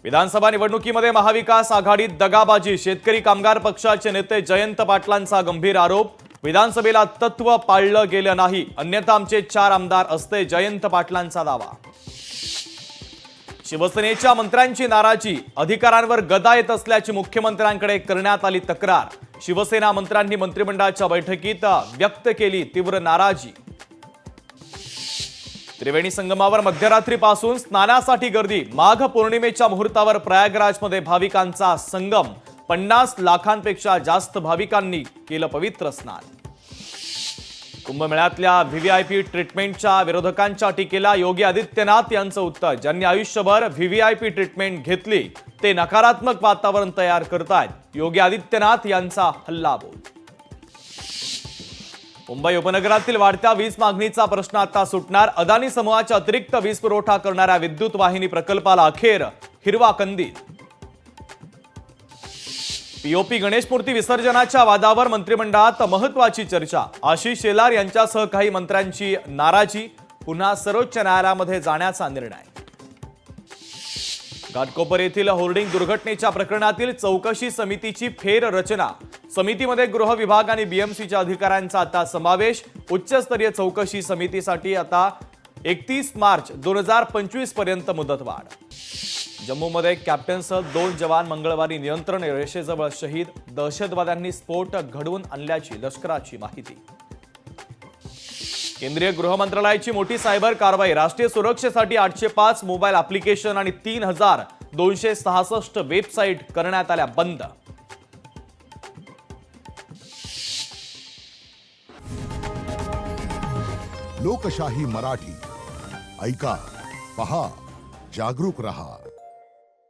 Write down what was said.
विधानसभा निवडणुकीमध्ये महाविकास आघाडीत दगाबाजी, शेतकरी कामगार पक्षाचे नेते जयंत पाटलांचा गंभीर आरोप। विधानसभेला तत्व पाळलं गेलं नाही, अन्यथा आमचे 4 आमदार असते, जयंत पाटलांचा दावा। शिवसेनेच्या मंत्र्यांची नाराजी, अधिकारांवर गदा येत असल्याची मुख्यमंत्र्यांकडे करण्यात आली तक्रार। शिवसेना मंत्र्यांनी मंत्रिमंडळाच्या बैठकीत व्यक्त केली तीव्र नाराजी। त्रिवेणी संगमावर मध्यरात्रीपासून स्नानासाठी गर्दी, माघ पौर्णिमेच्या मुहूर्तावर प्रयागराजमध्ये भाविकांचा संगम, 50 लाखांपेक्षा जास्त भाविकांनी केलं पवित्र स्नान। कुंभमेळ्यातल्या व्हीव्हीआयपी ट्रीटमेंटच्या विरोधकांच्या टीकेला योगी आदित्यनाथ यांचं उत्तर, ज्यांनी आयुष्यभर व्हीव्हीआयपी ट्रीटमेंट घेतली ते नकारात्मक वातावरण तयार करतायत, योगी आदित्यनाथ यांचा हल्लाबोल। मुंबई उपनगरातील वाढत्या वीज मागणीचा प्रश्न आता सुटणार, अदानी समूहाच्या अतिरिक्त वीज पुरवठा करणाऱ्या विद्युत वाहिनी प्रकल्पाला अखेर हिरवा कंदील। पीओपी गणेश मूर्ती विसर्जनाच्या वादावर मंत्रिमंडळात महत्त्वाची चर्चा, आशिष शेलार यांच्यासह काही मंत्र्यांची नाराजी, पुन्हा सर्वोच्च न्यायालयामध्ये जाण्याचा निर्णय। घाटकोपर येथील होर्डिंग दुर्घटनेच्या प्रकरणातील चौकशी समितीची फेररचना, समितीमध्ये गृह विभाग आणि बीएमसीच्या अधिकाऱ्यांचा आता समावेश। उच्चस्तरीय चौकशी समितीसाठी आता 31 मार्च 2025 पर्यंत मुदतवाढ। जम्मूमध्ये कॅप्टनसह 2 जवान मंगळवारी नियंत्रण रेषेजवळ शहीद, दहशतवाद्यांनी स्फोट घडवून आणल्याची लष्कराची माहिती। केंद्रीय गृह मंत्रालयाची मोठी सायबर कारवाई, राष्ट्रीय सुरक्षेसाठी 805 मोबाईल ॲप्लिकेशन आणि 3266 वेबसाईट करण्यात आल्या बंद। लोकशाही मराठी ऐका, पहा, जागरूक रहा।